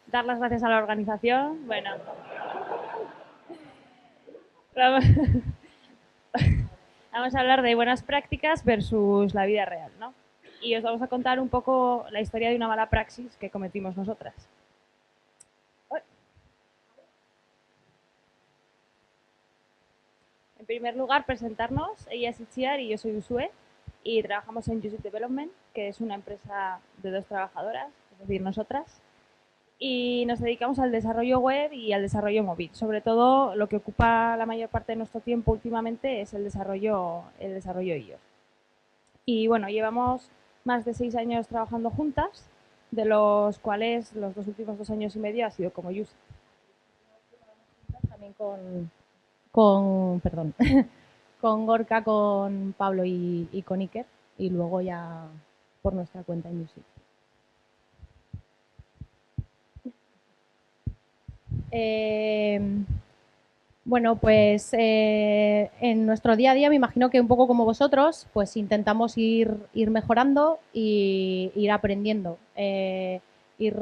dar las gracias a la organización. Bueno, vamos, vamos a hablar de buenas prácticas versus la vida real, ¿no? Y os vamos a contar un poco la historia de una mala praxis que cometimos nosotras. En primer lugar, presentarnos. Ella es Itziar y yo soy Usue y trabajamos en Music Development, que es una empresa de dos trabajadoras, es decir, nosotras. Y nos dedicamos al desarrollo web y al desarrollo móvil. Sobre todo, lo que ocupa la mayor parte de nuestro tiempo últimamente es el desarrollo iOS. Y bueno, llevamos más de 6 años trabajando juntas, de los cuales los dos últimos 2 años y medio ha sido como user. También perdón, con Gorka, con Pablo y con Iker, y luego ya por nuestra cuenta en Music. Eh, bueno, pues en nuestro día a día me imagino que un poco como vosotros, pues intentamos ir mejorando y ir aprendiendo, ir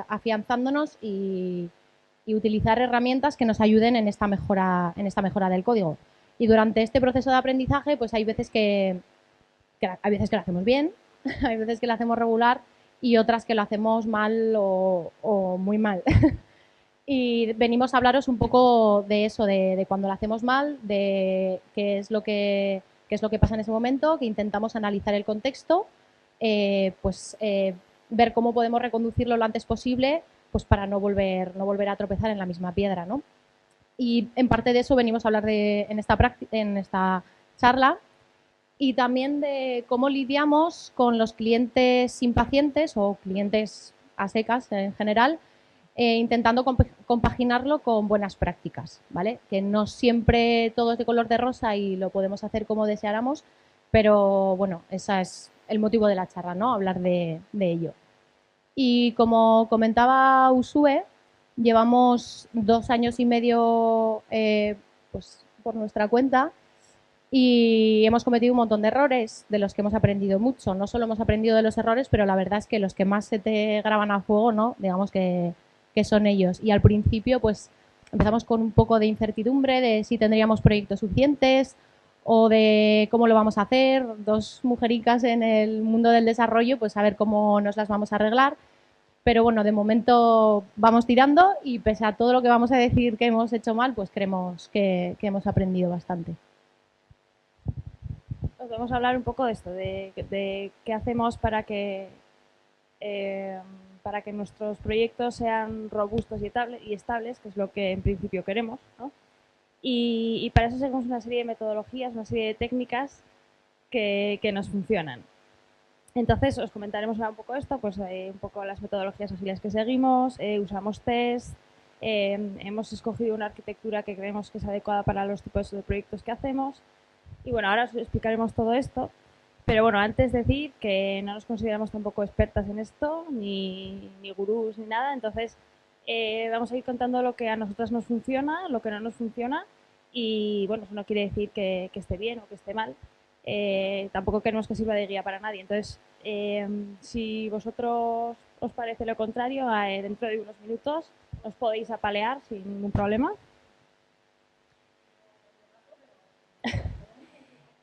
afianzándonos y utilizar herramientas que nos ayuden en esta mejora del código. Y durante este proceso de aprendizaje, pues hay veces hay veces que lo hacemos bien, hay veces que lo hacemos regular y otras que lo hacemos mal o muy mal. Y venimos a hablaros un poco de eso, de cuando lo hacemos mal, de qué es lo que pasa en ese momento, que intentamos analizar el contexto, ver cómo podemos reconducirlo lo antes posible, pues para no volver a tropezar en la misma piedra, ¿no? Y en parte de eso venimos a hablar en esta charla y también de cómo lidiamos con los clientes impacientes o clientes a secas en general, intentando compaginarlo con buenas prácticas, ¿vale? Que no siempre todo es de color de rosa y lo podemos hacer como deseáramos, pero bueno, ese es el motivo de la charla, ¿no? Hablar de ello. Y como comentaba Usue, llevamos 2 años y medio pues, por nuestra cuenta y hemos cometido un montón de errores de los que hemos aprendido mucho. No solo hemos aprendido de los errores, pero la verdad es que los que más se te graban a fuego, ¿no? Digamos que son ellos. Y al principio, pues empezamos con un poco de incertidumbre de si tendríamos proyectos suficientes o de cómo lo vamos a hacer. Dos mujericas en el mundo del desarrollo, pues a ver cómo nos las vamos a arreglar. Pero bueno, de momento vamos tirando y pese a todo lo que vamos a decir que hemos hecho mal, pues creemos que hemos aprendido bastante. Os vamos a hablar un poco de esto, de qué hacemos eh, para que nuestros proyectos sean robustos y estables, que es lo que en principio queremos, ¿no? Y para eso seguimos una serie de metodologías, una serie de técnicas que nos funcionan. Entonces os comentaremos ahora un poco esto, pues un poco las metodologías ágiles que seguimos, usamos test, hemos escogido una arquitectura que creemos que es adecuada para los tipos de proyectos que hacemos. Y bueno, ahora os explicaremos todo esto. Pero bueno, antes decir que no nos consideramos tampoco expertas en esto, ni gurús, ni nada. Entonces, vamos a ir contando lo que a nosotras nos funciona, lo que no nos funciona. Y bueno, eso no quiere decir que esté bien o que esté mal. Tampoco queremos que sirva de guía para nadie. Entonces, si vosotros os parece lo contrario, dentro de unos minutos os podéis apalear sin ningún problema.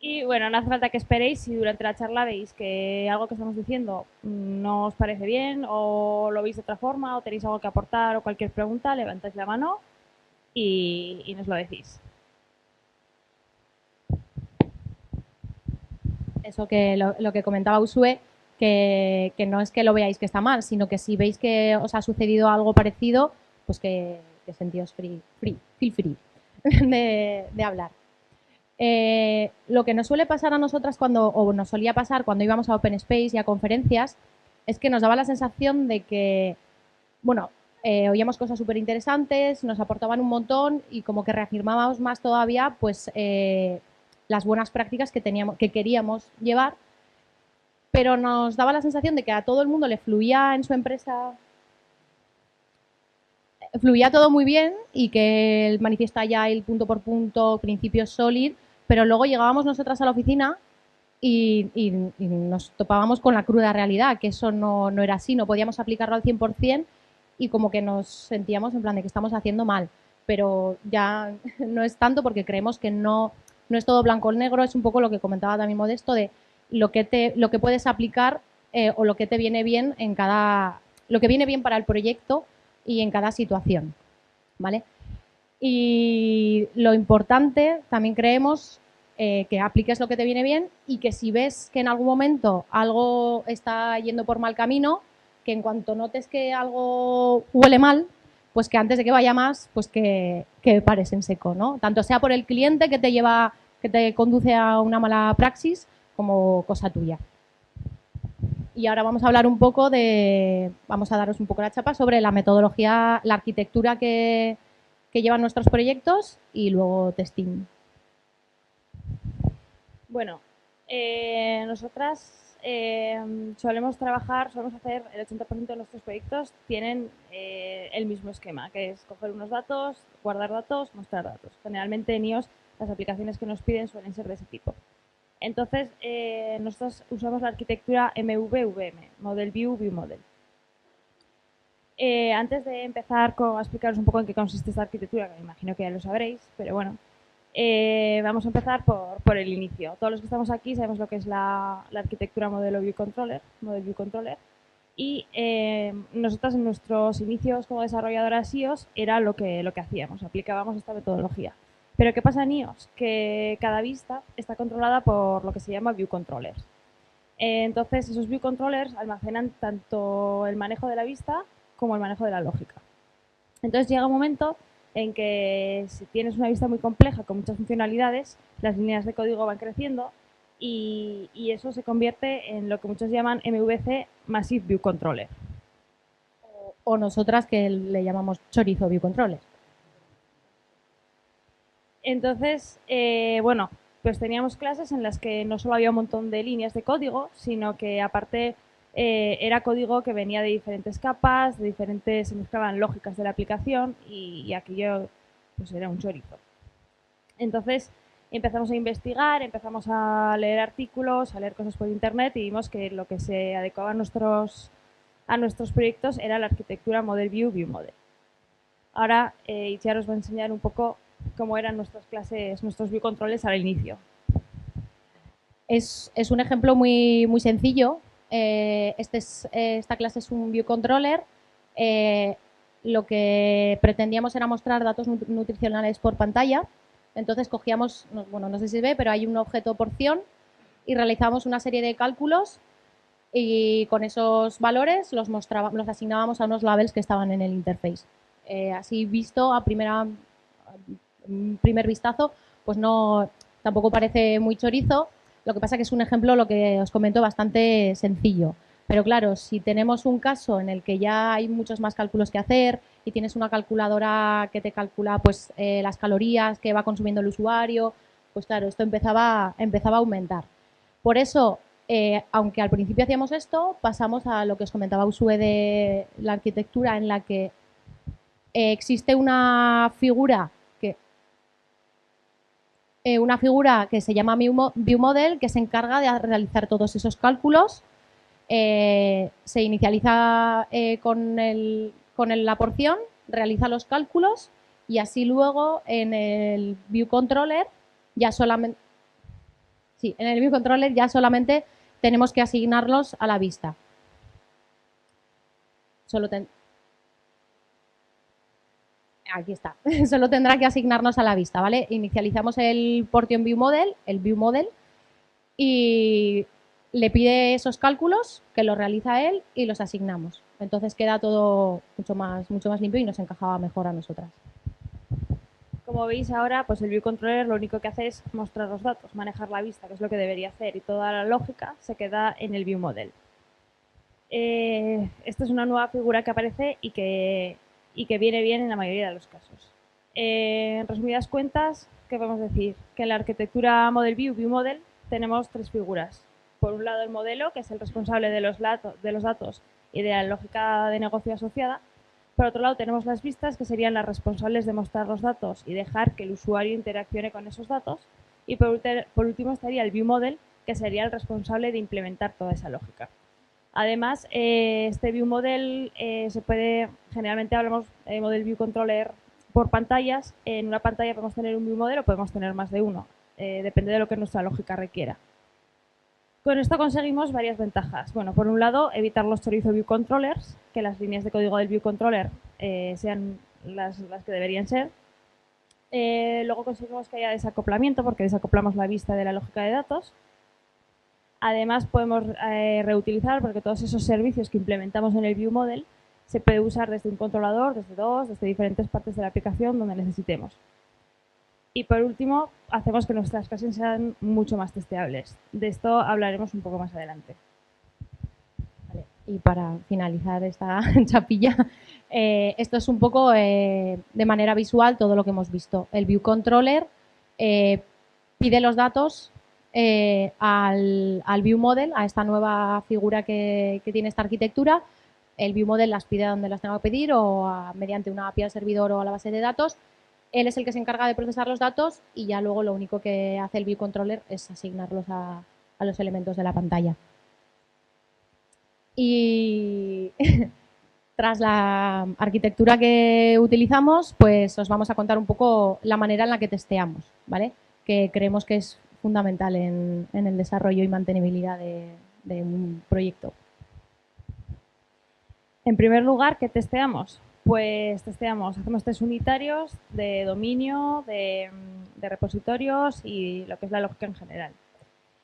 Y bueno, no hace falta que esperéis si durante la charla veis que algo que estamos diciendo no os parece bien o lo veis de otra forma o tenéis algo que aportar o cualquier pregunta, levantáis la mano y nos lo decís. Eso lo que comentaba Usue, que no es que lo veáis que está mal, sino que si veis que os ha sucedido algo parecido, pues que sentíos feel free de hablar. Lo que nos suele pasar a nosotras o nos solía pasar cuando íbamos a Open Space y a conferencias, es que nos daba la sensación de que, bueno, oíamos cosas súper interesantes, nos aportaban un montón y como que reafirmábamos más todavía, pues, las buenas prácticas que queríamos llevar, pero nos daba la sensación de que a todo el mundo le fluía en su empresa, fluía todo muy bien y que el manifiesto Agile punto por punto, principios solid, pero luego llegábamos nosotras a la oficina y nos topábamos con la cruda realidad, que eso no era así, no podíamos aplicarlo al 100% y como que nos sentíamos en plan de que estamos haciendo mal, pero ya no es tanto porque creemos que no es todo blanco o negro, es un poco lo que comentaba también Modesto de lo que puedes aplicar o lo que te viene bien lo que viene bien para el proyecto y en cada situación, ¿vale? Y lo importante, también creemos, que apliques lo que te viene bien y que si ves que en algún momento algo está yendo por mal camino, que en cuanto notes que algo huele mal, pues que antes de que vaya más, pues que pares en seco, ¿no? Tanto sea por el cliente que te conduce a una mala praxis, como cosa tuya. Y ahora vamos a hablar un poco vamos a daros un poco la chapa sobre la metodología, la arquitectura que llevan nuestros proyectos y luego testing. Bueno, nosotras solemos hacer el 80% de nuestros proyectos tienen el mismo esquema, que es coger unos datos, guardar datos, mostrar datos. Generalmente en iOS las aplicaciones que nos piden suelen ser de ese tipo. Entonces, nosotros usamos la arquitectura MVVM, Model View, View Model. Antes de empezar a explicaros un poco en qué consiste esta arquitectura, que me imagino que ya lo sabréis, pero bueno, vamos a empezar por el inicio. Todos los que estamos aquí sabemos lo que es la arquitectura Model View Controller, y nosotros en nuestros inicios como desarrolladoras iOS era lo que hacíamos, aplicábamos esta metodología. Pero ¿qué pasa en iOS? Que cada vista está controlada por lo que se llama View Controllers. Entonces, esos View Controllers almacenan tanto el manejo de la vista como el manejo de la lógica. Entonces llega un momento en que si tienes una vista muy compleja con muchas funcionalidades, las líneas de código van creciendo y eso se convierte en lo que muchos llaman MVC, Massive View Controller. O nosotras que le llamamos chorizo view controller. Entonces, bueno, pues teníamos clases en las que no solo había un montón de líneas de código, sino que aparte era código que venía de diferentes capas, se mezclaban lógicas de la aplicación y aquello pues era un chorizo. Entonces empezamos a investigar, empezamos a leer artículos, a leer cosas por internet y vimos que lo que se adecuaba a nuestros proyectos era la arquitectura Model View, View Model. Ahora Itziar os va a enseñar un poco cómo eran nuestras clases, nuestros view controles al inicio. Es un ejemplo muy, muy sencillo. Esta clase es un view controller. Lo que pretendíamos era mostrar datos nutricionales por pantalla. Entonces cogíamos, bueno, no sé si se ve, pero hay un objeto porción y realizamos una serie de cálculos y con esos valores los asignábamos a unos labels que estaban en el interface. Así visto a primer vistazo, pues no, tampoco parece muy chorizo. Lo que pasa que es un ejemplo, lo que os comento, bastante sencillo. Pero claro, si tenemos un caso en el que ya hay muchos más cálculos que hacer y tienes una calculadora que te calcula pues, las calorías que va consumiendo el usuario, pues claro, esto empezaba a aumentar. Por eso, aunque al principio hacíamos esto, pasamos a lo que os comentaba Usue de la arquitectura en la que existe una figura que se llama View Model, que se encarga de realizar todos esos cálculos. Se inicializa con la porción, realiza los cálculos y así luego en el View Controller ya solamente tenemos que asignarlos a la vista. Aquí está. Solo tendrá que asignarnos a la vista, ¿vale? Inicializamos el Portion View Model, y le pide esos cálculos, que los realiza él y los asignamos. Entonces queda todo mucho más limpio y nos encajaba mejor a nosotras. Como veis ahora, pues el View Controller lo único que hace es mostrar los datos, manejar la vista, que es lo que debería hacer, y toda la lógica se queda en el View Model. Esta es una nueva figura que aparece y que viene bien en la mayoría de los casos. En resumidas cuentas, ¿qué podemos decir? Que en la arquitectura Model View, View Model, tenemos tres figuras. Por un lado el modelo, que es el responsable de los datos y de la lógica de negocio asociada. Por otro lado tenemos las vistas, que serían las responsables de mostrar los datos y dejar que el usuario interaccione con esos datos. Y por último estaría el View Model, que sería el responsable de implementar toda esa lógica. Además, este View Model se puede, generalmente hablamos de Model View Controller por pantallas. En una pantalla podemos tener un View Model o podemos tener más de uno. Depende de lo que nuestra lógica requiera. Con esto conseguimos varias ventajas. Bueno, por un lado, evitar los chorizo view controllers, que las líneas de código del view controller sean las que deberían ser. Luego conseguimos que haya desacoplamiento, porque desacoplamos la vista de la lógica de datos. Además, podemos reutilizar, porque todos esos servicios que implementamos en el view model se puede usar desde un controlador, desde dos, desde diferentes partes de la aplicación donde necesitemos. Y por último, hacemos que nuestras clases sean mucho más testeables. De esto hablaremos un poco más adelante. Vale. Y para finalizar esta chapilla, esto es un poco de manera visual todo lo que hemos visto. El View Controller pide los datos al View Model, a esta nueva figura que tiene esta arquitectura. El View Model las pide a donde las tenga que pedir o mediante una API al servidor o a la base de datos. Él es el que se encarga de procesar los datos y ya luego lo único que hace el View Controller es asignarlos a los elementos de la pantalla. Y tras la arquitectura que utilizamos, pues os vamos a contar un poco la manera en la que testeamos, ¿vale? Que creemos que es fundamental en el desarrollo y mantenibilidad de un proyecto. En primer lugar, ¿qué testeamos? Pues hacemos test unitarios de dominio, de repositorios y lo que es la lógica en general.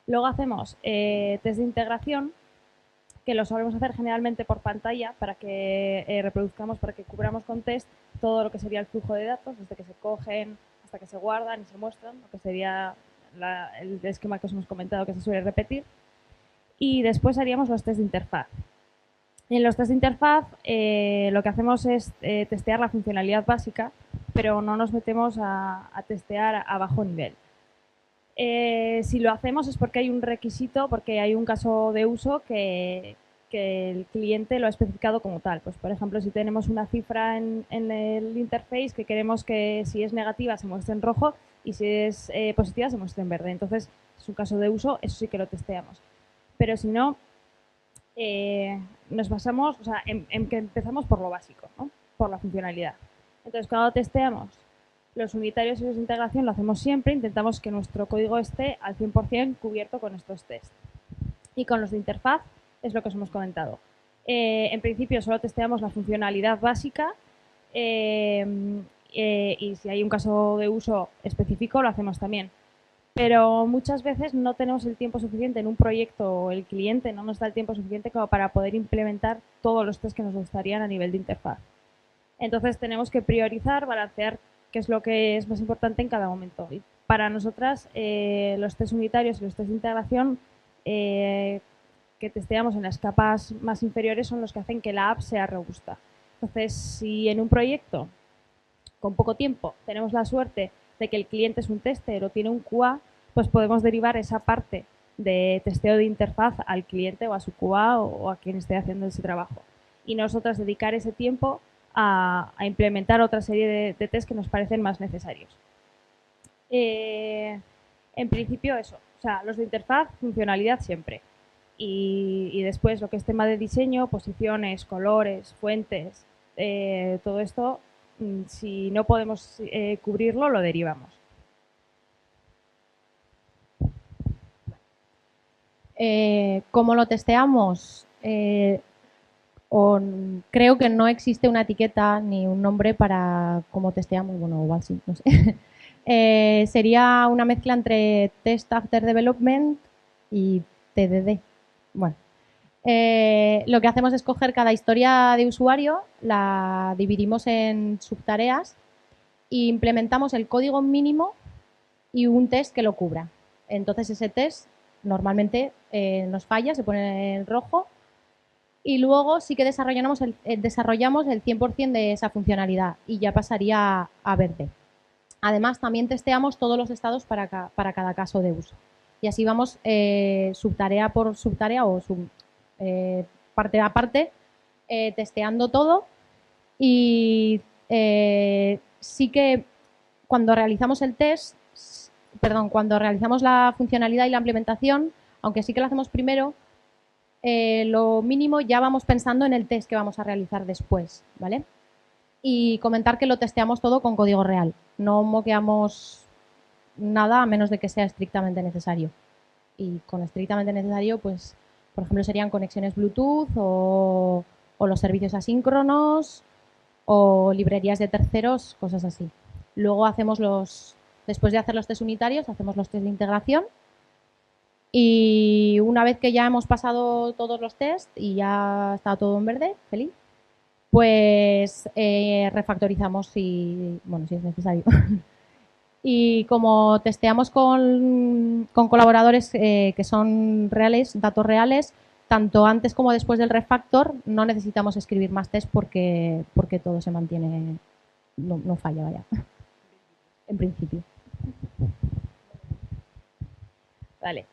Luego hacemos test de integración, que lo solemos hacer generalmente por pantalla para que reproduzcamos, para que cubramos con test todo lo que sería el flujo de datos, desde que se cogen hasta que se guardan y se muestran, lo que sería el esquema que os hemos comentado que se suele repetir. Y después haríamos los test de interfaz. En los test de interfaz lo que hacemos es testear la funcionalidad básica, pero no nos metemos a testear a bajo nivel. Si lo hacemos es porque hay un requisito, porque hay un caso de uso que el cliente lo ha especificado como tal. Pues, por ejemplo, si tenemos una cifra en el interface que queremos que si es negativa se muestre en rojo y si es positiva se muestre en verde. Entonces, es un caso de uso, eso sí que lo testeamos. Pero si no, nos basamos en que empezamos por lo básico, ¿no? Por la funcionalidad. Entonces, cuando testeamos los unitarios y los de integración, lo hacemos siempre, intentamos que nuestro código esté al 100% cubierto con estos tests. Y con los de interfaz es lo que os hemos comentado. En principio solo testeamos la funcionalidad básica y si hay un caso de uso específico lo hacemos también. Pero muchas veces no tenemos el tiempo suficiente en un proyecto o el cliente no nos da el tiempo suficiente como para poder implementar todos los tests que nos gustarían a nivel de interfaz. Entonces tenemos que priorizar, balancear qué es lo que es más importante en cada momento. Y para nosotras, los test unitarios y los test de integración que testeamos en las capas más inferiores son los que hacen que la app sea robusta. Entonces, si en un proyecto con poco tiempo tenemos la suerte de que el cliente es un tester o tiene un QA, pues podemos derivar esa parte de testeo de interfaz al cliente o a su QA o a quien esté haciendo ese trabajo. Y nosotras dedicar ese tiempo a implementar otra serie de test que nos parecen más necesarios. En principio eso, o sea, los de interfaz, funcionalidad siempre. Y después lo que es tema de diseño, posiciones, colores, fuentes, todo esto, si no podemos cubrirlo, lo derivamos. ¿Cómo lo testeamos? Creo que no existe una etiqueta ni un nombre para cómo testeamos, bueno, igual sí, no sé. Sería una mezcla entre Test After Development y TDD. Bueno, lo que hacemos es coger cada historia de usuario, la dividimos en subtareas e implementamos el código mínimo y un test que lo cubra. Entonces ese test normalmente nos falla, se pone en rojo y luego sí que desarrollamos el 100% de esa funcionalidad y ya pasaría a verde. Además, también testeamos todos los estados para cada caso de uso. Y así vamos subtarea por subtarea o parte a parte testeando todo. Y sí que cuando realizamos el test, cuando realizamos la funcionalidad y la implementación, aunque sí que lo hacemos primero, lo mínimo ya vamos pensando en el test que vamos a realizar después, ¿vale? Y comentar que lo testeamos todo con código real. No moqueamos nada a menos de que sea estrictamente necesario. Y con estrictamente necesario, pues, por ejemplo, serían conexiones Bluetooth o los servicios asíncronos o librerías de terceros, cosas así. Luego después de hacer los test unitarios, hacemos los test de integración y una vez que ya hemos pasado todos los tests y ya está todo en verde, feliz, pues refactorizamos bueno, si es necesario. Y como testeamos con colaboradores que son reales, datos reales, tanto antes como después del refactor, no necesitamos escribir más test porque todo se mantiene, no falla, vaya, en principio. Vale.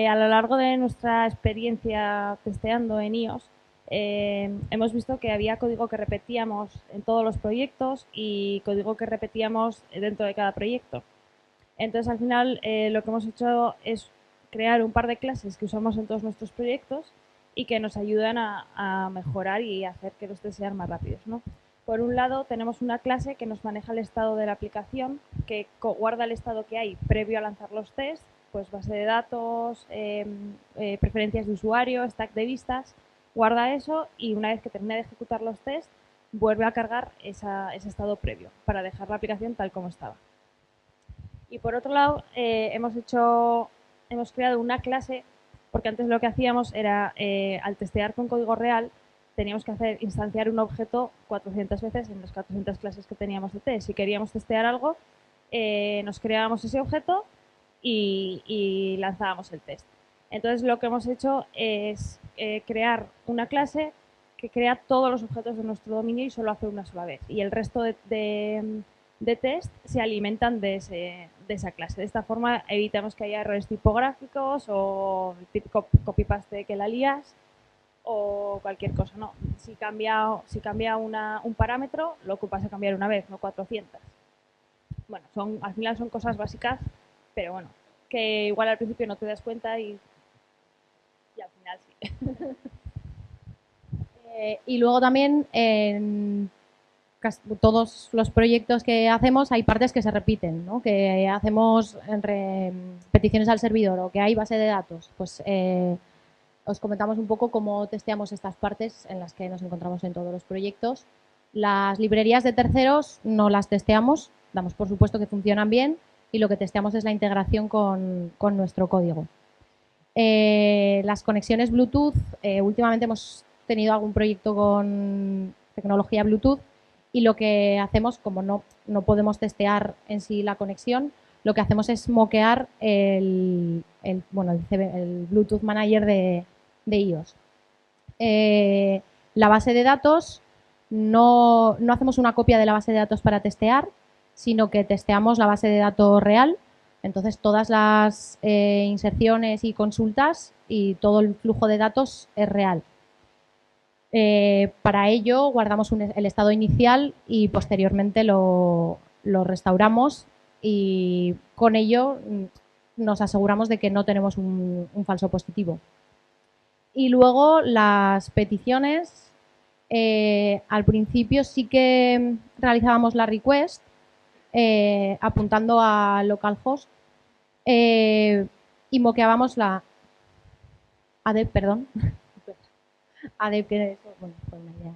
A lo largo de nuestra experiencia testeando en iOS, hemos visto que había código que repetíamos en todos los proyectos y código que repetíamos dentro de cada proyecto. Entonces, al final, lo que hemos hecho es crear un par de clases que usamos en todos nuestros proyectos y que nos ayudan a mejorar y hacer que los tests sean más rápidos, ¿no? Por un lado, tenemos una clase que nos maneja el estado de la aplicación, que guarda el estado que hay previo a lanzar los tests, pues base de datos, preferencias de usuario, stack de vistas, guarda eso y una vez que termine de ejecutar los tests, vuelve a cargar ese estado previo para dejar la aplicación tal como estaba. Y por otro lado, hemos creado una clase, porque antes lo que hacíamos era, al testear con código real, teníamos que instanciar un objeto 400 veces en las 400 clases que teníamos de test. Si queríamos testear algo, nos creábamos ese objeto y lanzábamos el test. Entonces lo que hemos hecho es crear una clase que crea todos los objetos de nuestro dominio y solo hace una sola vez. Y el resto de test se alimentan de esa clase. De esta forma evitamos que haya errores tipográficos o el típico copy-paste que la lías o cualquier cosa. No, si cambia un parámetro, lo ocupas a cambiar una vez, no 400. Bueno, al final son cosas básicas, pero bueno, que igual al principio no te das cuenta y al final sí. Y luego también en todos los proyectos que hacemos hay partes que se repiten, ¿no? Que hacemos peticiones al servidor o que hay base de datos. Pues os comentamos un poco cómo testeamos estas partes en las que nos encontramos en todos los proyectos. Las librerías de terceros no las testeamos, damos por supuesto que funcionan bien y lo que testeamos es la integración con nuestro código. Las conexiones Bluetooth, últimamente hemos tenido algún proyecto con tecnología Bluetooth y lo que hacemos, como no podemos testear en sí la conexión, lo que hacemos es moquear el Bluetooth Manager de iOS. La base de datos, no hacemos una copia de la base de datos para testear, sino que testeamos la base de datos real. Entonces, todas las inserciones y consultas y todo el flujo de datos es real. Para ello, guardamos el estado inicial y posteriormente lo restauramos y con ello nos aseguramos de que no tenemos un falso positivo. Y luego las peticiones, al principio sí que realizábamos la request apuntando a localhost y moqueábamos la ADEP, perdón. ADEP, que es, bueno, pues una idea.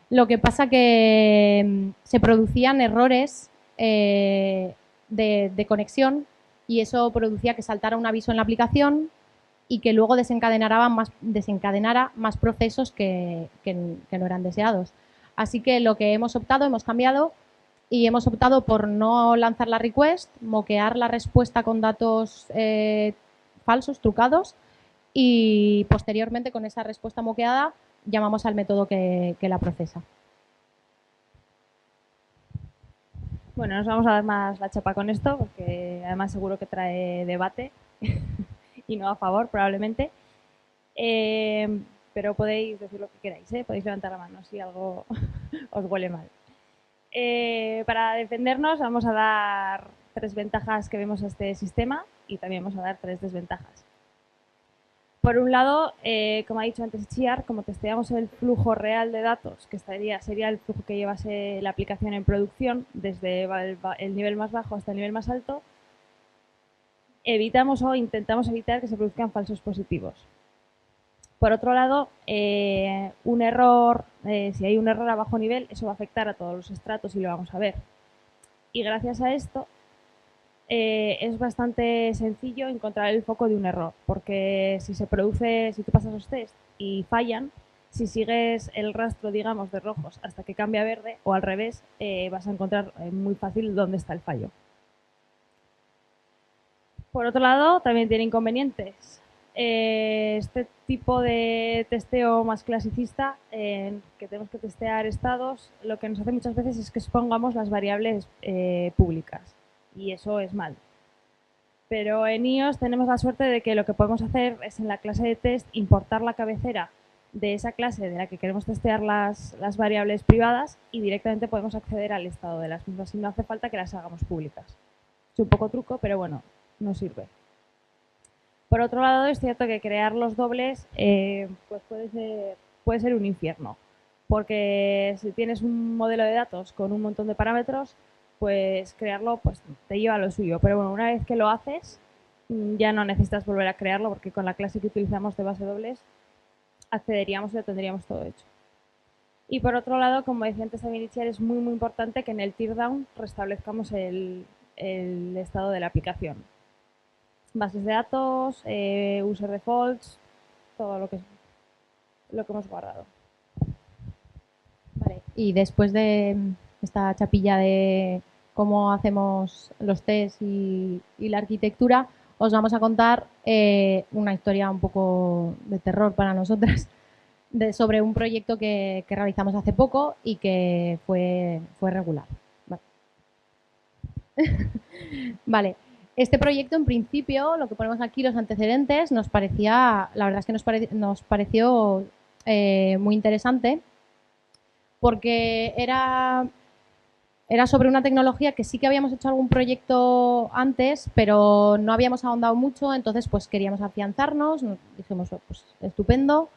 Lo que pasa que se producían errores de conexión y eso producía que saltara un aviso en la aplicación y que luego desencadenara más procesos que no eran deseados. Así que lo que hemos cambiado y hemos optado por no lanzar la request, moquear la respuesta con datos falsos, trucados, y posteriormente con esa respuesta moqueada llamamos al método que la procesa. Bueno, nos vamos a dar más la chapa con esto, porque además seguro que trae debate y no a favor, probablemente. Pero podéis decir lo que queráis, podéis levantar la mano si algo os huele mal. Para defendernos vamos a dar 3 ventajas que vemos a este sistema y también vamos a dar 3 desventajas. Por un lado, como ha dicho antes Chiar, como testeamos el flujo real de datos, que sería el flujo que llevase la aplicación en producción, desde el nivel más bajo hasta el nivel más alto, evitamos o intentamos evitar que se produzcan falsos positivos. Por otro lado, un error, si hay un error a bajo nivel, eso va a afectar a todos los estratos y lo vamos a ver. Y gracias a esto, es bastante sencillo encontrar el foco de un error, porque si tú pasas los test y fallan, si sigues el rastro, digamos, de rojos hasta que cambia a verde, o al revés, vas a encontrar muy fácil dónde está el fallo. Por otro lado, también tiene inconvenientes. Este tipo de testeo más clasicista, que tenemos que testear estados, lo que nos hace muchas veces es que expongamos las variables públicas, y eso es mal. Pero en iOS tenemos la suerte de que lo que podemos hacer es en la clase de test importar la cabecera de esa clase de la que queremos testear las variables privadas y directamente podemos acceder al estado de las mismas y no hace falta que las hagamos públicas. Es un poco truco, pero bueno, nos sirve. Por otro lado, es cierto que crear los dobles pues puede ser un infierno, porque si tienes un modelo de datos con un montón de parámetros, pues crearlo pues te lleva a lo suyo. Pero bueno, una vez que lo haces, ya no necesitas volver a crearlo, porque con la clase que utilizamos de base dobles accederíamos y lo tendríamos todo hecho. Y por otro lado, como decía antes también Itziar, es muy importante que en el teardown restablezcamos el estado de la aplicación. Bases de datos, user defaults, todo lo que hemos guardado. Vale. Y después de esta chapilla de cómo hacemos los tests y la arquitectura, os vamos a contar una historia un poco de terror para nosotras sobre un proyecto que realizamos hace poco y que fue regular. Vale. Vale. Este proyecto, en principio, lo que ponemos aquí, los antecedentes, la verdad es que nos pareció muy interesante, porque era sobre una tecnología que sí que habíamos hecho algún proyecto antes, pero no habíamos ahondado mucho, entonces pues queríamos afianzarnos, dijimos, pues estupendo.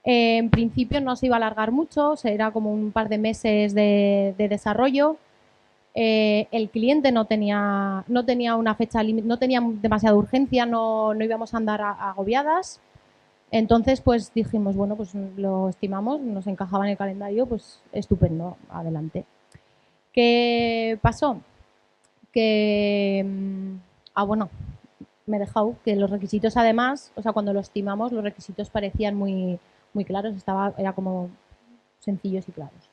En principio no se iba a alargar mucho, era como un par de meses de desarrollo. El cliente no tenía una fecha límite, no tenía demasiada urgencia, no íbamos a andar agobiadas. Entonces, pues dijimos, bueno, pues lo estimamos, nos encajaba en el calendario, pues estupendo, adelante. ¿Qué pasó? Que, bueno, me he dejado que los requisitos además, o sea, cuando lo estimamos, los requisitos parecían muy claros, era como sencillos y claros.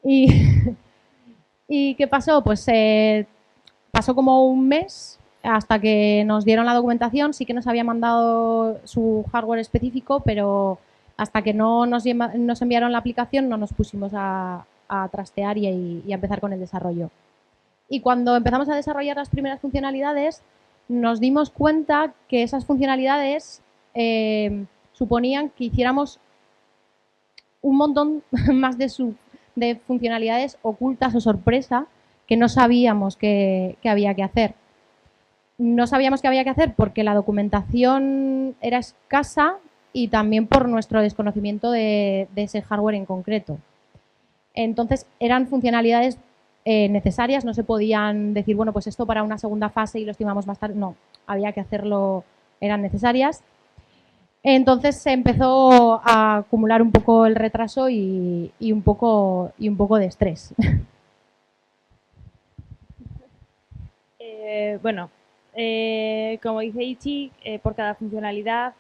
Y, ¿y qué pasó? Pues pasó como un mes hasta que nos dieron la documentación. Sí que nos había mandado su hardware específico, pero hasta que no nos enviaron la aplicación no nos pusimos a trastear y a empezar con el desarrollo. Y cuando empezamos a desarrollar las primeras funcionalidades, nos dimos cuenta que esas funcionalidades suponían que hiciéramos un montón más de funcionalidades ocultas o sorpresa que no sabíamos que había que hacer. No sabíamos qué había que hacer porque la documentación era escasa y también por nuestro desconocimiento de ese hardware en concreto. Entonces, eran funcionalidades necesarias, no se podían decir, bueno, pues esto para una segunda fase y lo estimamos más tarde. No, había que hacerlo, eran necesarias. Entonces se empezó a acumular un poco el retraso y un poco de estrés. Bueno, como dice Ichi, por cada funcionalidad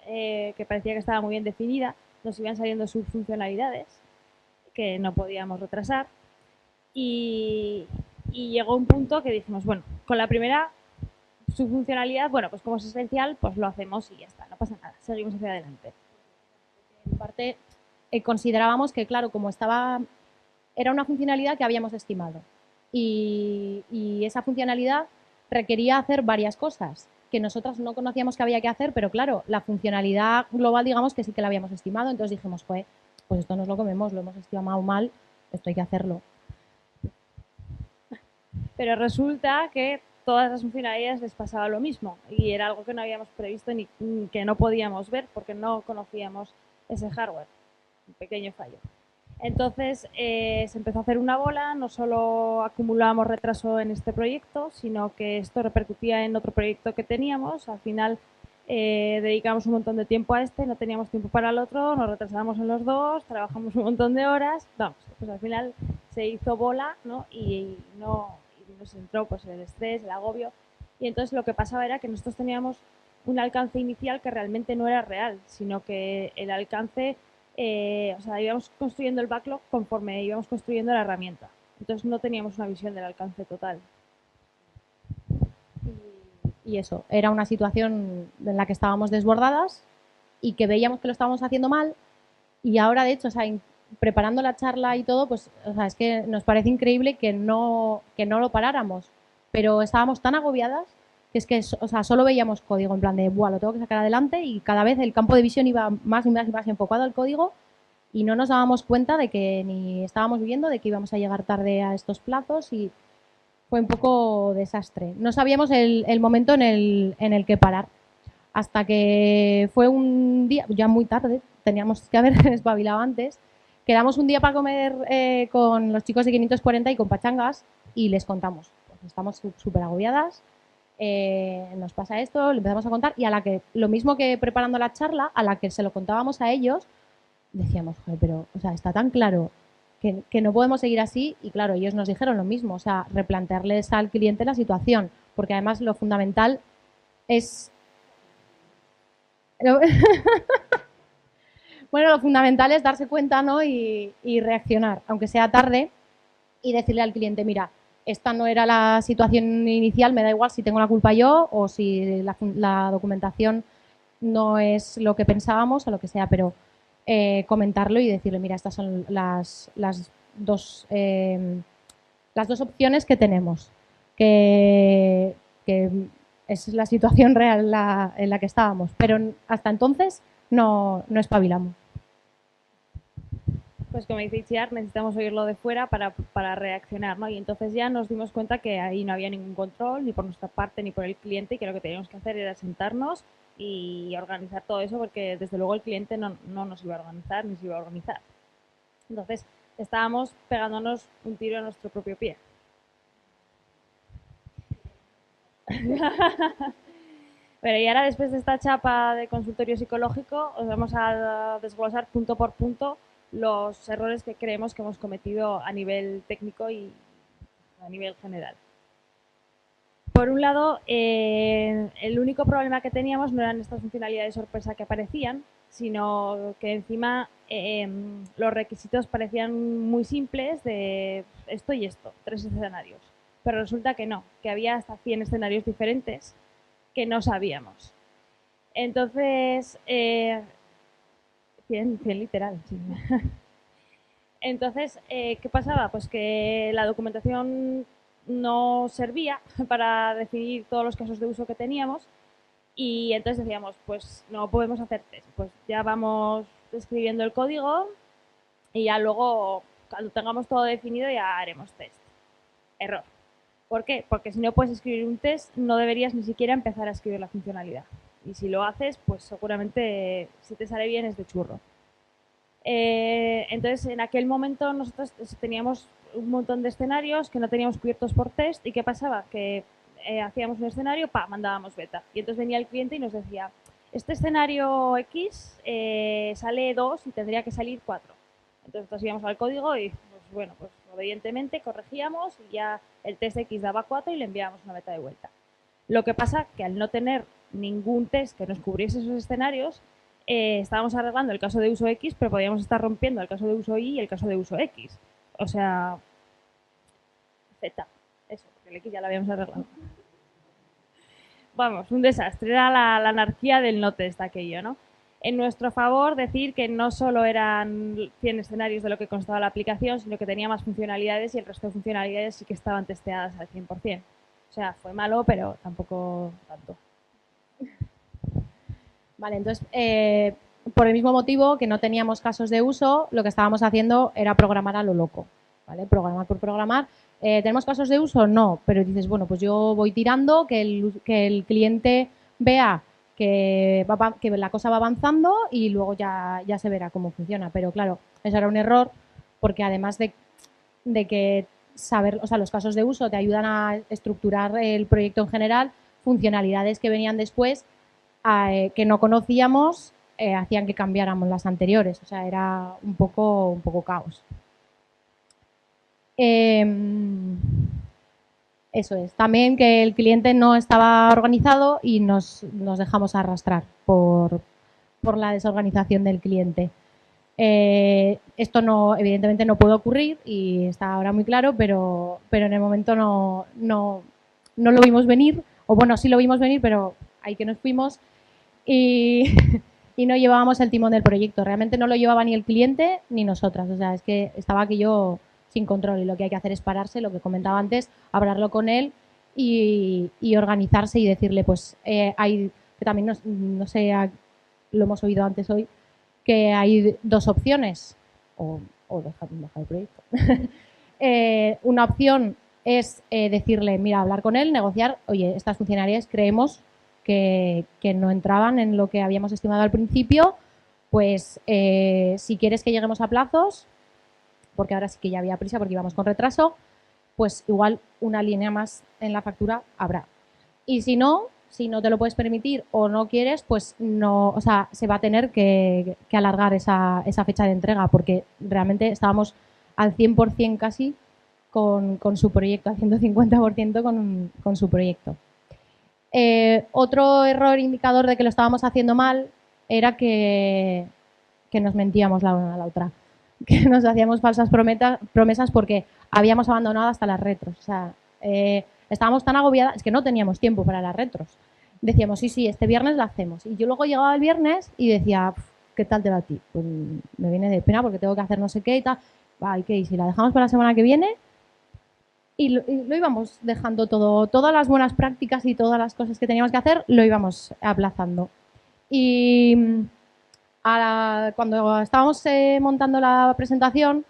que parecía que estaba muy bien definida, nos iban saliendo subfuncionalidades que no podíamos retrasar y llegó un punto que dijimos, bueno, con la primera subfuncionalidad, bueno, pues como es esencial, pues lo hacemos y ya está, no pasa nada, seguimos hacia adelante. En parte, considerábamos que, claro, como era una funcionalidad que habíamos estimado y esa funcionalidad requería hacer varias cosas que nosotras no conocíamos que había que hacer, pero claro, la funcionalidad global, digamos que sí que la habíamos estimado, entonces dijimos, pues esto nos lo comemos, lo hemos estimado mal, esto hay que hacerlo. Pero resulta que todas las funcionalidades les pasaba lo mismo y era algo que no habíamos previsto ni que no podíamos ver porque no conocíamos ese hardware. Un pequeño fallo. Entonces se empezó a hacer una bola, no solo acumulábamos retraso en este proyecto, sino que esto repercutía en otro proyecto que teníamos. Al final dedicamos un montón de tiempo a este, no teníamos tiempo para el otro, nos retrasábamos en los dos, trabajamos un montón de horas, vamos, pues al final se hizo bola, ¿no? Y nos entró pues el estrés, el agobio, y entonces lo que pasaba era que nosotros teníamos un alcance inicial que realmente no era real, sino que el alcance, o sea, íbamos construyendo el backlog conforme íbamos construyendo la herramienta. Entonces no teníamos una visión del alcance total. Y eso, era una situación en la que estábamos desbordadas y que veíamos que lo estábamos haciendo mal y ahora, de hecho, o sea, preparando la charla y todo, pues, o sea, es que nos parece increíble que no lo paráramos, pero estábamos tan agobiadas que es que, o sea, solo veíamos código en plan de, buah, lo tengo que sacar adelante y cada vez el campo de visión iba más y más y más enfocado al código y no nos dábamos cuenta de que ni estábamos viendo, de que íbamos a llegar tarde a estos plazos y fue un poco desastre. No sabíamos el momento en el que parar. Hasta que fue un día, ya muy tarde, teníamos que haber espabilado antes, quedamos un día para comer con los chicos de 540 y con pachangas y les contamos. Pues estamos súper agobiadas, nos pasa esto, le empezamos a contar y a la que, lo mismo que preparando la charla, a la que se lo contábamos a ellos, decíamos, joder, pero, o sea, está tan claro que no podemos seguir así y claro, ellos nos dijeron lo mismo, o sea, replantearles al cliente la situación, porque además lo fundamental es... Bueno, lo fundamental es darse cuenta, ¿no? y reaccionar, aunque sea tarde, y decirle al cliente, mira, esta no era la situación inicial, me da igual si tengo la culpa yo o si la documentación no es lo que pensábamos o lo que sea, pero comentarlo y decirle, mira, estas son las dos opciones que tenemos, que es la situación real en la que estábamos, pero hasta entonces no espabilamos. Pues como dice Itziar, necesitamos oírlo de fuera para reaccionar, ¿no? Y entonces ya nos dimos cuenta que ahí no había ningún control, ni por nuestra parte ni por el cliente, y que lo que teníamos que hacer era sentarnos y organizar todo eso, porque desde luego el cliente no nos iba a organizar ni se iba a organizar. Entonces estábamos pegándonos un tiro a nuestro propio pie. Pero y ahora, después de esta chapa de consultorio psicológico, os vamos a desglosar punto por punto los errores que creemos que hemos cometido a nivel técnico y a nivel general. Por un lado, el único problema que teníamos no eran estas funcionalidades sorpresa que aparecían, sino que encima los requisitos parecían muy simples de esto y esto, 3 escenarios. Pero resulta que no, que había hasta 100 escenarios diferentes que no sabíamos. Entonces, 100 literal, sí. Entonces, ¿qué pasaba? Pues que la documentación no servía para definir todos los casos de uso que teníamos y entonces decíamos, pues no podemos hacer test, pues ya vamos escribiendo el código y ya luego, cuando tengamos todo definido, ya haremos test. Error. ¿Por qué? Porque si no puedes escribir un test, no deberías ni siquiera empezar a escribir la funcionalidad. Y si lo haces, pues seguramente si te sale bien es de churro. Entonces, en aquel momento nosotros teníamos un montón de escenarios que no teníamos cubiertos por test. ¿Y qué pasaba? Que hacíamos un escenario, mandábamos beta. Y entonces venía el cliente y nos decía, este escenario X sale 2 y tendría que salir 4. Entonces nosotros íbamos al código y, pues bueno, pues obedientemente corregíamos y ya el test X daba 4 y le enviábamos una beta de vuelta. Lo que pasa que al no tener ningún test que nos cubriese esos escenarios, estábamos arreglando el caso de uso X, pero podíamos estar rompiendo el caso de uso Y y el caso de uso X. O sea, Z. Eso, porque el X ya lo habíamos arreglado. Vamos, un desastre. Era la anarquía del no test aquello, ¿no? En nuestro favor, decir que no solo eran 100 escenarios de lo que constaba la aplicación, sino que tenía más funcionalidades y el resto de funcionalidades sí que estaban testeadas al 100%. O sea, fue malo, pero tampoco tanto. Vale, entonces, por el mismo motivo que no teníamos casos de uso, lo que estábamos haciendo era programar a lo loco. ¿vale? Programar por programar. ¿Tenemos casos de uso? No, pero dices, bueno, pues yo voy tirando, que el cliente vea que la cosa va avanzando y luego ya se verá cómo funciona. Pero claro, eso era un error porque además de que saber, o sea, los casos de uso te ayudan a estructurar el proyecto en general, funcionalidades que venían después que no conocíamos hacían que cambiáramos las anteriores. O sea, era un poco caos. Eso es. También que el cliente no estaba organizado y nos dejamos arrastrar por la desorganización del cliente. Esto no, evidentemente no puede ocurrir y está ahora muy claro, pero en el momento no lo vimos venir, o bueno, sí lo vimos venir, pero ahí que nos fuimos y, y no llevábamos el timón del proyecto. Realmente no lo llevaba ni el cliente ni nosotras. O sea, es que estaba aquello sin control y lo que hay que hacer es pararse, lo que comentaba antes, hablarlo con él y organizarse y decirle, pues hay, que también no sé, lo hemos oído antes hoy, que hay dos opciones, o dejar el proyecto. Una opción es decirle, mira, hablar con él, negociar, oye, estas funcionalidades creemos que no entraban en lo que habíamos estimado al principio, pues si quieres que lleguemos a plazos, porque ahora sí que ya había prisa porque íbamos con retraso, pues igual una línea más en la factura habrá. Y si no te lo puedes permitir o no quieres, pues no, o sea, se va a tener que alargar esa fecha de entrega porque realmente estábamos al 100% casi con su proyecto, al 150% con su proyecto. Otro error indicador de que lo estábamos haciendo mal era que nos mentíamos la una a la otra, que nos hacíamos falsas promesas porque habíamos abandonado hasta las retros. O sea, estábamos tan agobiadas, es que no teníamos tiempo para las retros. Decíamos, sí, este viernes la hacemos. Y yo luego llegaba el viernes y decía, ¿qué tal te va a ti? Pues me viene de pena porque tengo que hacer no sé qué y tal. ¿Y si la dejamos para la semana que viene? Y lo íbamos dejando todo, todas las buenas prácticas y todas las cosas que teníamos que hacer, lo íbamos aplazando. Y cuando estábamos montando la presentación,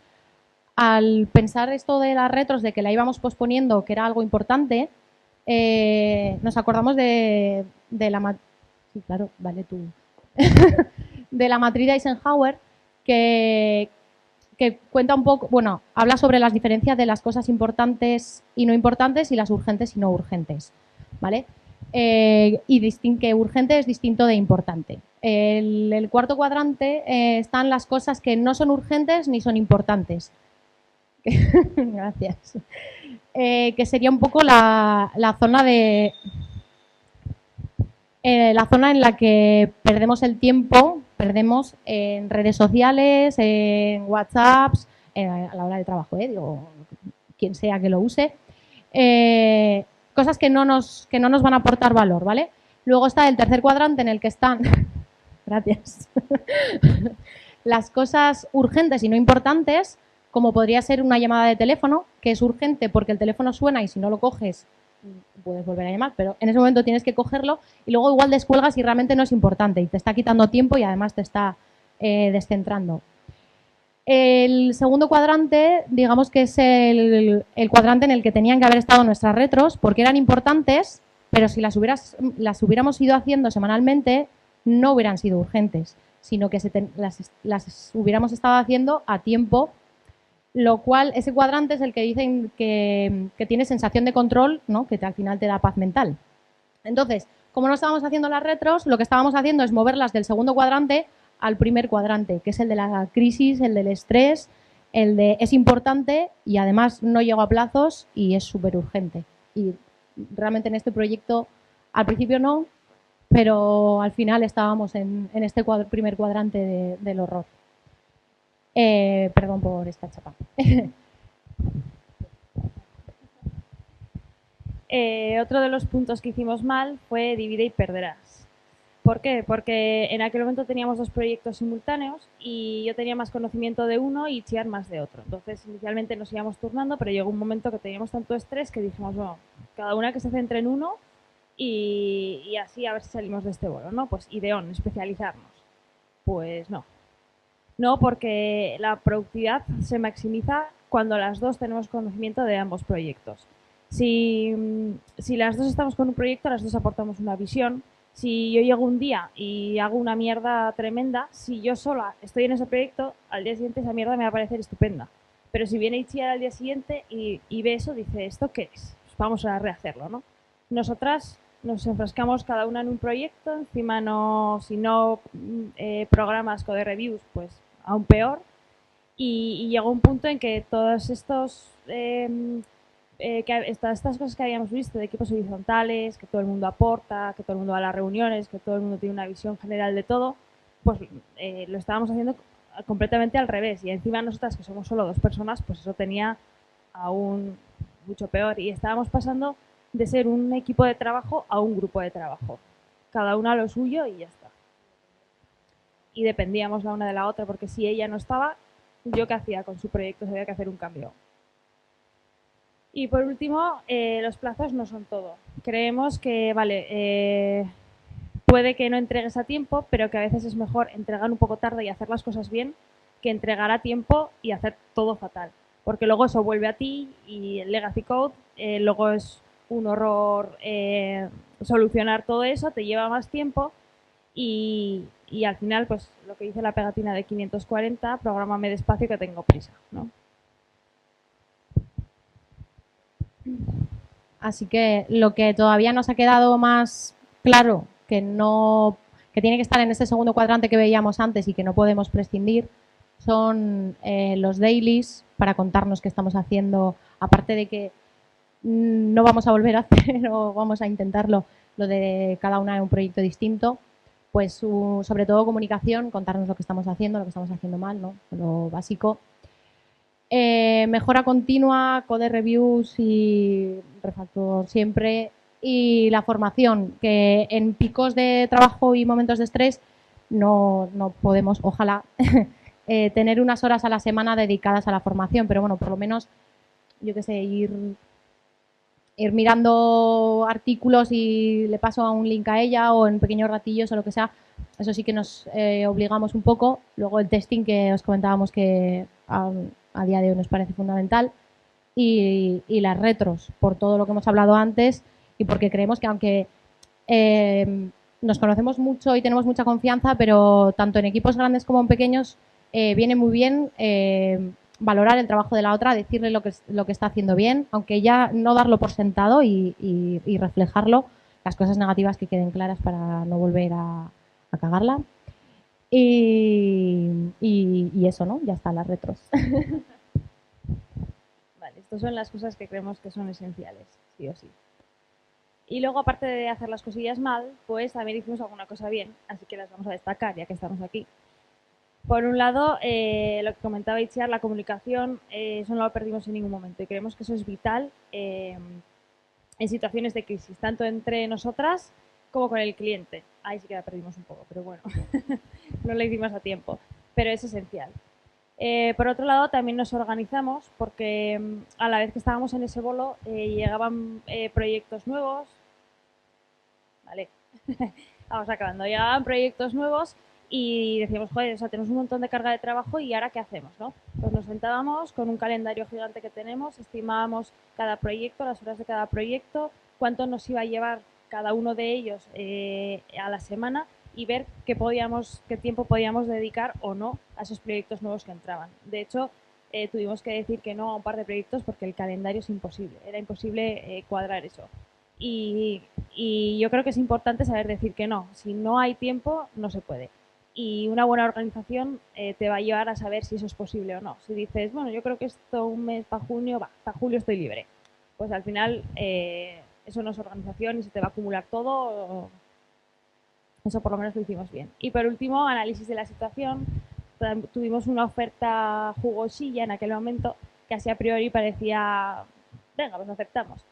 al pensar esto de las retros, de que la íbamos posponiendo, que era algo importante, nos acordamos de la... Sí, claro, vale tú. De la matriz de Eisenhower, que cuenta un poco, bueno, habla sobre las diferencias de las cosas importantes y no importantes y las urgentes y no urgentes, ¿vale? Y que urgente es distinto de importante. El cuarto cuadrante están las cosas que no son urgentes ni son importantes. Gracias. Que sería un poco la zona de... la zona en la que perdemos el tiempo, perdemos en redes sociales, en WhatsApps, a la hora de trabajo, digo, quien sea que lo use, cosas que no nos van a aportar valor, ¿vale? Luego está el tercer cuadrante en el que están, gracias, las cosas urgentes y no importantes, como podría ser una llamada de teléfono, que es urgente porque el teléfono suena y si no lo coges puedes volver a llamar, pero en ese momento tienes que cogerlo y luego igual descuelgas y realmente no es importante y te está quitando tiempo y además te está descentrando. El segundo cuadrante, digamos que es el cuadrante en el que tenían que haber estado nuestras retros porque eran importantes, pero si las hubiéramos ido haciendo semanalmente no hubieran sido urgentes, sino que las hubiéramos estado haciendo a tiempo, lo cual ese cuadrante es el que dicen que tiene sensación de control, ¿no? Que al final te da paz mental. Entonces, como no estábamos haciendo las retros, lo que estábamos haciendo es moverlas del segundo cuadrante al primer cuadrante, que es el de la crisis, el del estrés, el de es importante y además no llego a plazos y es súper urgente. Y realmente en este proyecto, al principio no, pero al final estábamos en este primer cuadrante del horror. Perdón por esta chapa. Otro de los puntos que hicimos mal fue divide y perderás. ¿Por qué? Porque en aquel momento teníamos dos proyectos simultáneos y yo tenía más conocimiento de uno y Chiar más de otro. Entonces, inicialmente nos íbamos turnando, pero llegó un momento que teníamos tanto estrés que dijimos, bueno, cada una que se centre en uno y así a ver si salimos de este bolo, ¿no? Pues ideón, especializarnos. Pues no. No, porque la productividad se maximiza cuando las dos tenemos conocimiento de ambos proyectos. Si las dos estamos con un proyecto, las dos aportamos una visión. Si yo llego un día y hago una mierda tremenda, si yo sola estoy en ese proyecto, al día siguiente esa mierda me va a parecer estupenda. Pero si viene Itziar al día siguiente y ve eso, dice, ¿esto qué es? Pues vamos a rehacerlo, ¿no? Nosotras nos enfrascamos cada una en un proyecto, encima no, si no programas code reviews, pues aún peor. Y llegó un punto en que todos estos estas cosas que habíamos visto de equipos horizontales, que todo el mundo aporta, que todo el mundo va a las reuniones, que todo el mundo tiene una visión general de todo, pues lo estábamos haciendo completamente al revés. Y encima nosotras, que somos solo dos personas, pues eso tenía aún mucho peor. Y estábamos pasando de ser un equipo de trabajo a un grupo de trabajo. Cada una a lo suyo y ya está. Y dependíamos la una de la otra, porque si ella no estaba, yo qué hacía con su proyecto, había que hacer un cambio. Y por último, los plazos no son todo. Creemos que, vale, puede que no entregues a tiempo, pero que a veces es mejor entregar un poco tarde y hacer las cosas bien que entregar a tiempo y hacer todo fatal. Porque luego eso vuelve a ti y el legacy code, luego es un horror solucionar todo eso, te lleva más tiempo y al final, pues lo que dice la pegatina de 540, prográmame despacio que tengo prisa, ¿no? Así que lo que todavía nos ha quedado más claro, que no, que tiene que estar en ese segundo cuadrante que veíamos antes y que no podemos prescindir, son los dailies para contarnos qué estamos haciendo, aparte de que no vamos a volver a hacer o vamos a intentarlo, lo de cada una en un proyecto distinto, pues sobre todo comunicación, contarnos lo que estamos haciendo mal, ¿no? Lo básico. Mejora continua, code reviews y refactor siempre. Y la formación, que en picos de trabajo y momentos de estrés no podemos, ojalá, tener unas horas a la semana dedicadas a la formación, pero bueno, por lo menos, yo qué sé, ir mirando artículos y le paso a un link a ella o en pequeños ratillos o lo que sea. Eso sí que nos obligamos un poco. Luego el testing que os comentábamos que a día de hoy nos parece fundamental. Y las retros, por todo lo que hemos hablado antes y porque creemos que aunque nos conocemos mucho y tenemos mucha confianza, pero tanto en equipos grandes como en pequeños viene muy bien valorar el trabajo de la otra, decirle lo que está haciendo bien, aunque ya no darlo por sentado y reflejarlo, las cosas negativas que queden claras para no volver a cagarla. Y eso, ¿no? Ya está, las retros. Vale, estas son las cosas que creemos que son esenciales, sí o sí. Y luego, aparte de hacer las cosillas mal, pues también hicimos alguna cosa bien, así que las vamos a destacar ya que estamos aquí. Por un lado, lo que comentaba Itziar, la comunicación, eso no lo perdimos en ningún momento y creemos que eso es vital en situaciones de crisis, tanto entre nosotras como con el cliente. Ahí sí que la perdimos un poco, pero bueno, no la hicimos a tiempo, pero es esencial. Por otro lado, también nos organizamos porque a la vez que estábamos en ese bolo llegaban proyectos nuevos. Vale, vamos acabando. Llegaban proyectos nuevos y decíamos, joder, o sea, tenemos un montón de carga de trabajo y ahora ¿qué hacemos, no? Pues nos sentábamos con un calendario gigante que tenemos, estimábamos cada proyecto, las horas de cada proyecto, cuánto nos iba a llevar cada uno de ellos a la semana y ver qué tiempo podíamos dedicar o no a esos proyectos nuevos que entraban. De hecho, tuvimos que decir que no a un par de proyectos porque el calendario es imposible, era imposible cuadrar eso. Y yo creo que es importante saber decir que no. Si no hay tiempo, no se puede. Y una buena organización te va a llevar a saber si eso es posible o no. Si dices, bueno, yo creo que esto un mes para junio, para julio estoy libre. Pues al final eso no es organización y se te va a acumular todo. Eso por lo menos lo hicimos bien. Y por último, análisis de la situación. Tuvimos una oferta jugosilla en aquel momento que así a priori parecía, venga, pues aceptamos.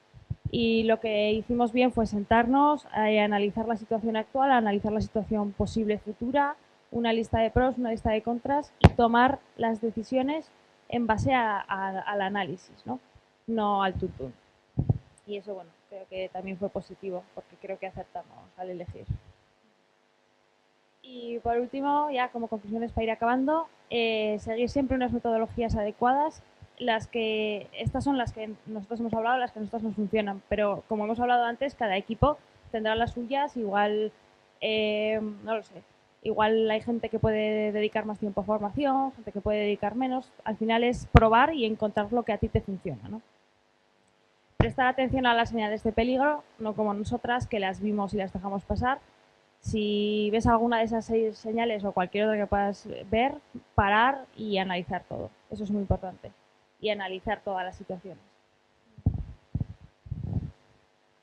Y lo que hicimos bien fue sentarnos a analizar la situación actual, a analizar la situación posible futura, una lista de pros, una lista de contras y tomar las decisiones en base al análisis, ¿no? No al tuntún. Y eso, bueno, creo que también fue positivo porque creo que acertamos al elegir. Y por último, ya como conclusiones para ir acabando, seguir siempre unas metodologías adecuadas, estas son las que nosotros hemos hablado, las que nosotros nos funcionan, pero como hemos hablado antes, cada equipo tendrá las suyas, igual, no lo sé, igual hay gente que puede dedicar más tiempo a formación, gente que puede dedicar menos, al final es probar y encontrar lo que a ti te funciona, ¿no? Prestar atención a las señales de peligro, no como nosotras que las vimos y las dejamos pasar. Si ves alguna de esas 6 señales o cualquier otra que puedas ver, parar y analizar todo. Eso es muy importante. Y analizar todas las situaciones.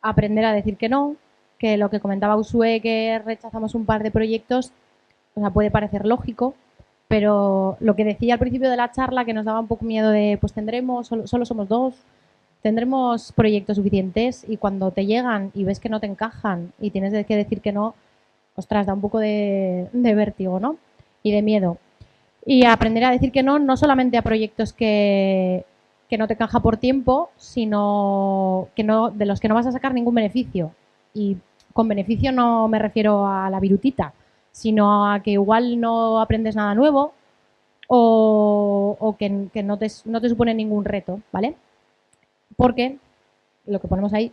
Aprender a decir que no, que lo que comentaba Usue, que rechazamos un par de proyectos, o sea, puede parecer lógico, pero lo que decía al principio de la charla, que nos daba un poco miedo de, pues tendremos, solo somos 2, tendremos proyectos suficientes y cuando te llegan y ves que no te encajan y tienes que decir que no, ostras, da un poco de vértigo, ¿no? Y de miedo. Y aprender a decir que no, no solamente a proyectos que no te encaja por tiempo, sino que no, de los que no vas a sacar ningún beneficio. Y con beneficio no me refiero a la virutita, sino a que igual no aprendes nada nuevo o que no te supone ningún reto, ¿vale? Porque, lo que ponemos ahí,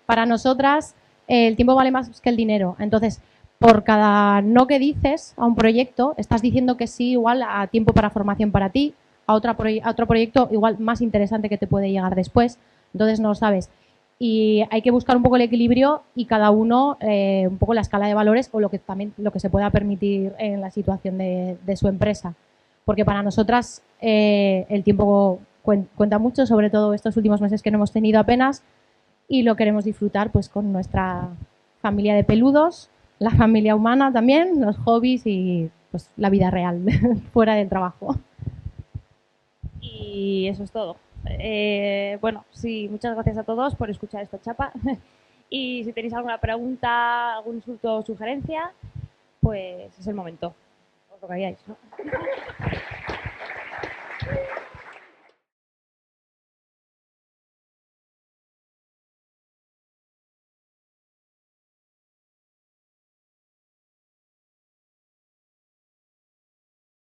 para nosotras el tiempo vale más que el dinero. Entonces, por cada no que dices a un proyecto, estás diciendo que sí igual a tiempo para formación para ti, a otro proyecto igual más interesante que te puede llegar después. Entonces, no lo sabes. Y hay que buscar un poco el equilibrio y cada uno un poco la escala de valores o lo que se pueda permitir en la situación de su empresa. Porque para nosotras el tiempo cuenta mucho, sobre todo estos últimos meses que no hemos tenido apenas, y lo queremos disfrutar pues con nuestra familia de peludos, la familia humana también, los hobbies y pues la vida real fuera del trabajo. Y eso es todo. Bueno, sí, muchas gracias a todos por escuchar esta chapa. Y si tenéis alguna pregunta, algún insulto o sugerencia, pues es el momento. Os lo calláis, ¿no?